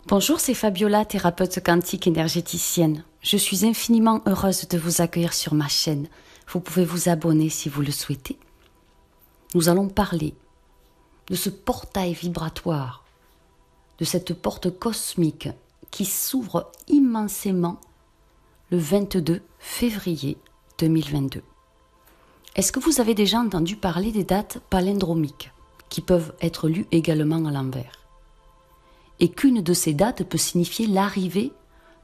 Bonjour, c'est Fabiola, thérapeute quantique énergéticienne. Je suis infiniment heureuse de vous accueillir sur ma chaîne. Vous pouvez vous abonner si vous le souhaitez. Nous allons parler de ce portail vibratoire, de cette porte cosmique qui s'ouvre immensément le 22 février 2022. Est-ce que vous avez déjà entendu parler des dates palindromiques qui peuvent être lues également à l'envers? Et qu'une de ces dates peut signifier l'arrivée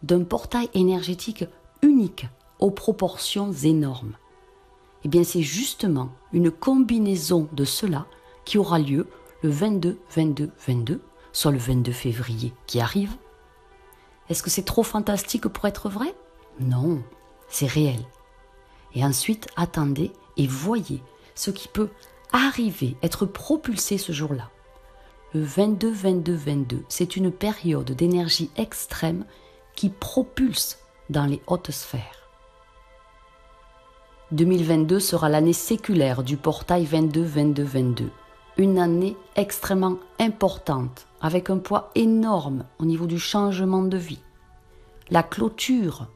d'un portail énergétique unique aux proportions énormes. Eh bien, c'est justement une combinaison de cela qui aura lieu le 22-22-22, soit le 22 février qui arrive. Est-ce que c'est trop fantastique pour être vrai? Non, c'est réel. Et ensuite, attendez et voyez ce qui peut arriver, être propulsé ce jour-là. Le 22-22-22, c'est une période d'énergie extrême qui propulse dans les hautes sphères. 2022 sera l'année séculaire du portail 22-22-22, une année extrêmement importante, avec un poids énorme au niveau du changement de vie. La clôture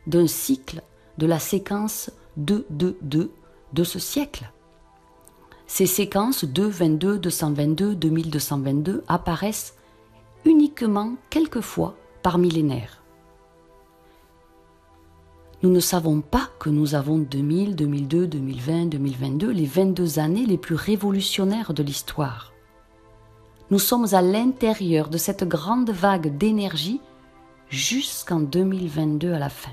d'un cycle de la séquence 2-2-2 de ce siècle. Ces séquences 2, 22, 222, 2222 apparaissent uniquement quelques fois par millénaire. Nous ne savons pas que nous avons 2000, 2002, 2020, 2022, les 22 années les plus révolutionnaires de l'histoire. Nous sommes à l'intérieur de cette grande vague d'énergie jusqu'en 2022 à la fin.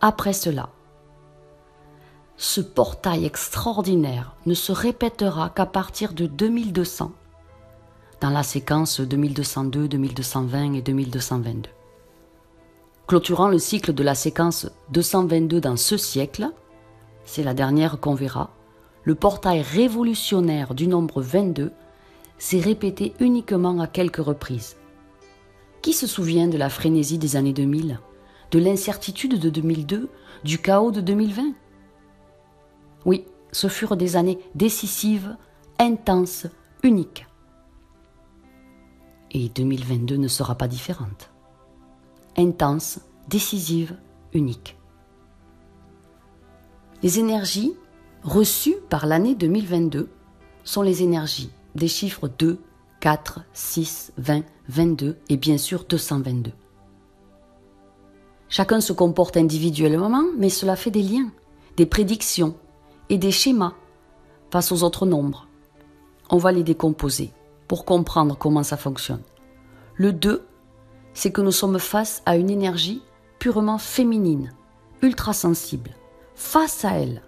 Après cela, ce portail extraordinaire ne se répétera qu'à partir de 2200, dans la séquence 2202, 2220 et 2222. Clôturant le cycle de la séquence 222 dans ce siècle, c'est la dernière qu'on verra, le portail révolutionnaire du nombre 22 s'est répété uniquement à quelques reprises. Qui se souvient de la frénésie des années 2000, de l'incertitude de 2002, du chaos de 2020 ? Oui, ce furent des années décisives, intenses, uniques. Et 2022 ne sera pas différente. Intense, décisive, unique. Les énergies reçues par l'année 2022 sont les énergies des chiffres 2, 4, 6, 20, 22 et bien sûr 222. Chacun se comporte individuellement, mais cela fait des liens, des prédictions, et des schémas face aux autres nombres. On va les décomposer pour comprendre comment ça fonctionne. Le 2, c'est que nous sommes face à une énergie purement féminine, ultra sensible. Face à elle,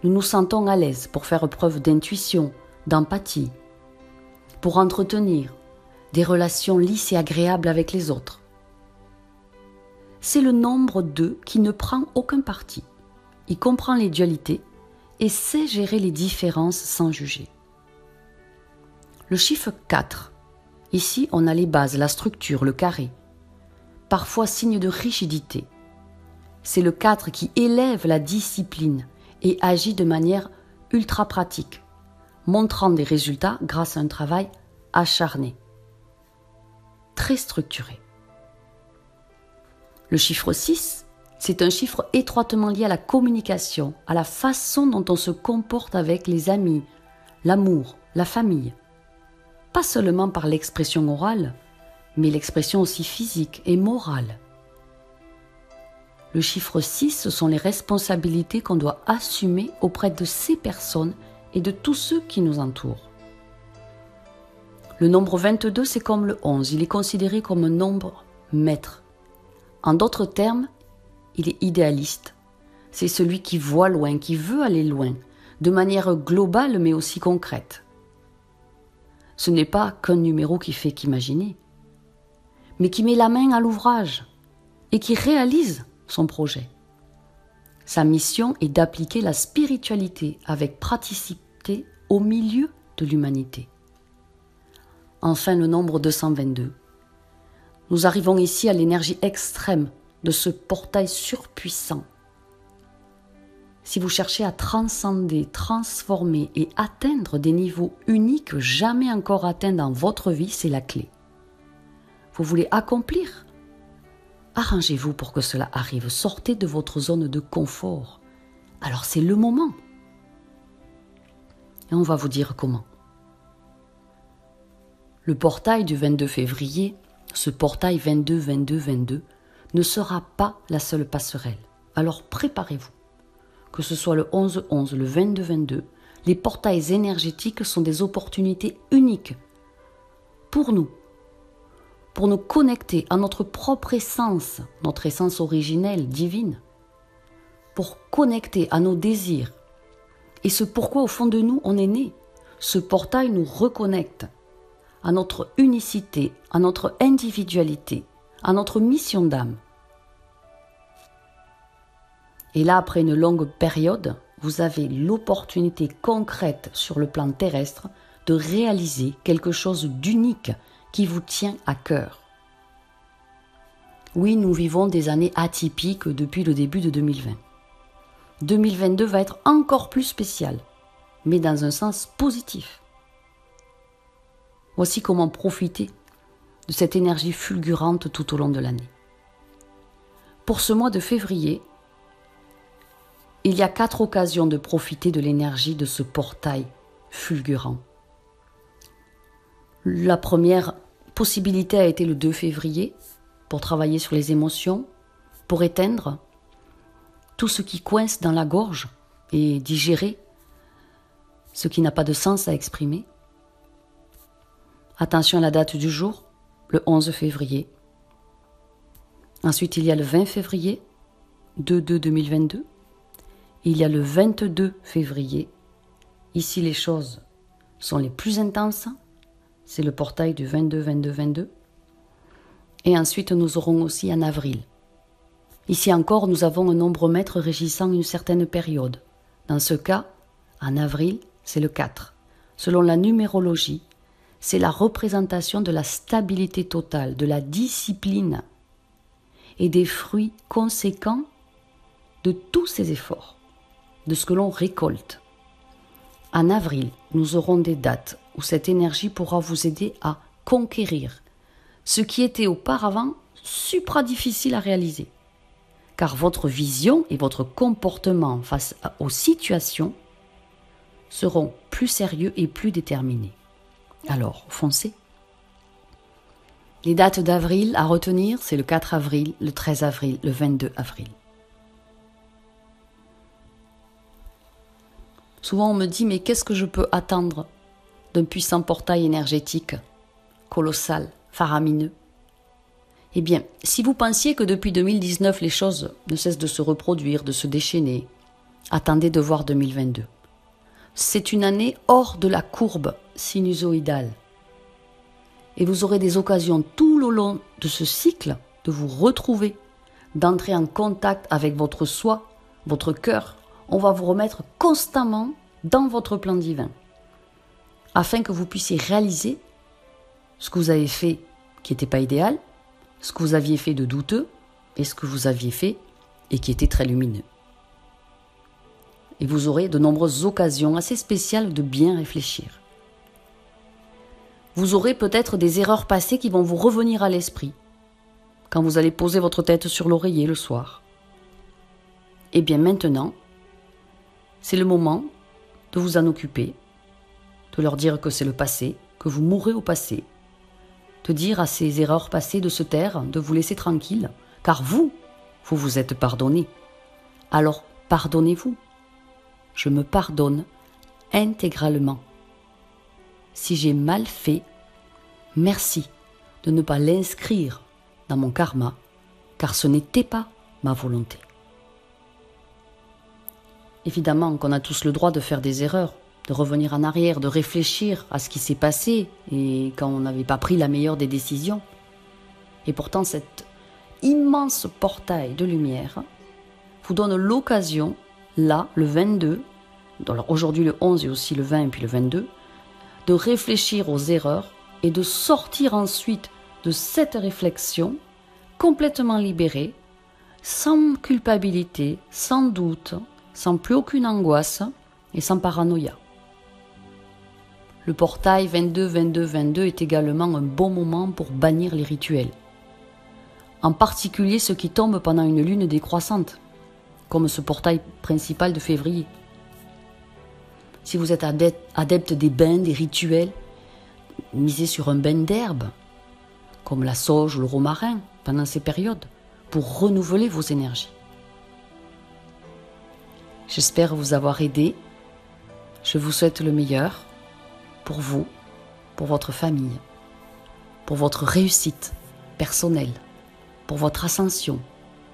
nous nous sentons à l'aise pour faire preuve d'intuition, d'empathie, pour entretenir des relations lisses et agréables avec les autres. C'est le nombre 2 qui ne prend aucun parti. Il comprend les dualités et sait gérer les différences sans juger. Le chiffre 4. Ici, on a les bases, la structure, le carré. Parfois signe de rigidité. C'est le 4 qui élève la discipline et agit de manière ultra pratique, montrant des résultats grâce à un travail acharné, très structuré. Le chiffre 6. C'est un chiffre étroitement lié à la communication, à la façon dont on se comporte avec les amis, l'amour, la famille. Pas seulement par l'expression orale, mais l'expression aussi physique et morale. Le chiffre 6, ce sont les responsabilités qu'on doit assumer auprès de ces personnes et de tous ceux qui nous entourent. Le nombre 22, c'est comme le 11, il est considéré comme un nombre maître. En d'autres termes, il est idéaliste. C'est celui qui voit loin, qui veut aller loin, de manière globale mais aussi concrète. Ce n'est pas qu'un numéro qui fait qu'imaginer, mais qui met la main à l'ouvrage et qui réalise son projet. Sa mission est d'appliquer la spiritualité avec praticité au milieu de l'humanité. Enfin, le nombre 222. Nous arrivons ici à l'énergie extrême de ce portail surpuissant. Si vous cherchez à transcender, transformer et atteindre des niveaux uniques jamais encore atteints dans votre vie, c'est la clé. vous voulez accomplir. Arrangez-vous pour que cela arrive. Sortez de votre zone de confort. Alors c'est le moment. Et on va vous dire comment. Le portail du 22 février, ce portail 22-22-22, ne sera pas la seule passerelle. Alors préparez-vous. Que ce soit le 11-11, le 22-22, les portails énergétiques sont des opportunités uniques pour nous connecter à notre propre essence, notre essence originelle, divine, pour connecter à nos désirs et ce pourquoi au fond de nous on est né. Ce portail nous reconnecte à notre unicité, à notre individualité, à notre mission d'âme. Et là, après une longue période, vous avez l'opportunité concrète sur le plan terrestre de réaliser quelque chose d'unique qui vous tient à cœur. Oui, nous vivons des années atypiques depuis le début de 2020. 2022 va être encore plus spécial, mais dans un sens positif. Voici comment profiter de cette énergie fulgurante tout au long de l'année. Pour ce mois de février, il y a 4 occasions de profiter de l'énergie de ce portail fulgurant. La première possibilité a été le 2 février pour travailler sur les émotions, pour éteindre tout ce qui coince dans la gorge et digérer ce qui n'a pas de sens à exprimer. Attention à la date du jour, le 11 février. Ensuite, il y a le 20 février, 2-2-2022. Il y a le 22 février. Ici, les choses sont les plus intenses. C'est le portail du 22-22-22. Et ensuite, nous aurons aussi en avril. Ici encore, nous avons un nombre-mètre régissant une certaine période. Dans ce cas, en avril, c'est le 4. Selon la numérologie, c'est la représentation de la stabilité totale, de la discipline et des fruits conséquents de tous ces efforts, de ce que l'on récolte. En avril, nous aurons des dates où cette énergie pourra vous aider à conquérir ce qui était auparavant supra difficile à réaliser. Car votre vision et votre comportement face aux situations seront plus sérieux et plus déterminés. Alors, foncez. Les dates d'avril à retenir, c'est le 4 avril, le 13 avril, le 22 avril. Souvent on me dit, mais qu'est-ce que je peux attendre d'un puissant portail énergétique, colossal, faramineux? Eh bien, si vous pensiez que depuis 2019, les choses ne cessent de se reproduire, de se déchaîner, attendez de voir 2022. C'est une année hors de la courbe sinusoïdale. Et vous aurez des occasions tout le long de ce cycle de vous retrouver, d'entrer en contact avec votre soi, votre cœur. On va vous remettre constamment dans votre plan divin, afin que vous puissiez réaliser ce que vous avez fait qui n'était pas idéal, ce que vous aviez fait de douteux et ce que vous aviez fait et qui était très lumineux. Et vous aurez de nombreuses occasions assez spéciales de bien réfléchir. Vous aurez peut-être des erreurs passées qui vont vous revenir à l'esprit quand vous allez poser votre tête sur l'oreiller le soir. Et bien maintenant, c'est le moment de vous en occuper, de leur dire que c'est le passé, que vous mourrez au passé, de dire à ces erreurs passées de se taire, de vous laisser tranquille, car vous vous êtes pardonné. Alors pardonnez-vous. Je me pardonne intégralement. Si j'ai mal fait, merci de ne pas l'inscrire dans mon karma, car ce n'était pas ma volonté. Évidemment qu'on a tous le droit de faire des erreurs, de revenir en arrière, de réfléchir à ce qui s'est passé et quand on n'avait pas pris la meilleure des décisions. Et pourtant, cet immense portail de lumière vous donne l'occasion, là, le 22, alors aujourd'hui le 11 et aussi le 20 et puis le 22, de réfléchir aux erreurs et de sortir ensuite de cette réflexion complètement libérée, sans culpabilité, sans doute, sans plus aucune angoisse et sans paranoïa. Le portail 22-22-22 est également un bon moment pour bannir les rituels. En particulier ceux qui tombent pendant une lune décroissante, comme ce portail principal de février. Si vous êtes adepte des bains, des rituels, misez sur un bain d'herbe, comme la sauge ou le romarin, pendant ces périodes, pour renouveler vos énergies. J'espère vous avoir aidé. Je vous souhaite le meilleur pour vous, pour votre famille, pour votre réussite personnelle, pour votre ascension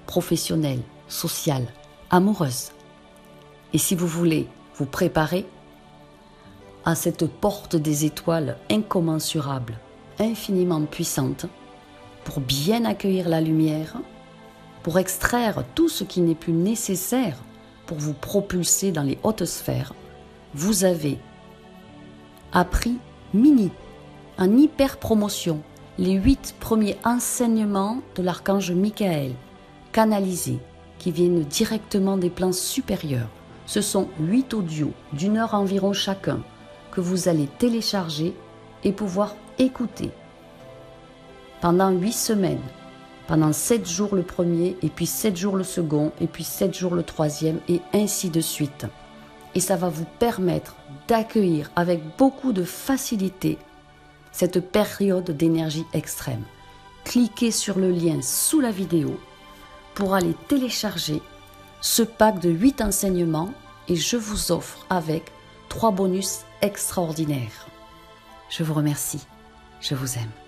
professionnelle, sociale, amoureuse. Et si vous voulez vous préparer à cette porte des étoiles incommensurable, infiniment puissante, pour bien accueillir la lumière, pour extraire tout ce qui n'est plus nécessaire pour vous propulser dans les hautes sphères, vous avez appris en hyper promotion, les 8 premiers enseignements de l'archange Michael, canalisés, qui viennent directement des plans supérieurs. Ce sont 8 audios d'1 heure environ chacun, que vous allez télécharger et pouvoir écouter pendant 8 semaines, pendant 7 jours le premier, et puis 7 jours le second, et puis 7 jours le troisième, et ainsi de suite. Et ça va vous permettre d'accueillir avec beaucoup de facilité cette période d'énergie extrême. Cliquez sur le lien sous la vidéo pour aller télécharger ce pack de 8 enseignements et je vous offre avec 3 bonus extraordinaires. Je vous remercie. Je vous aime.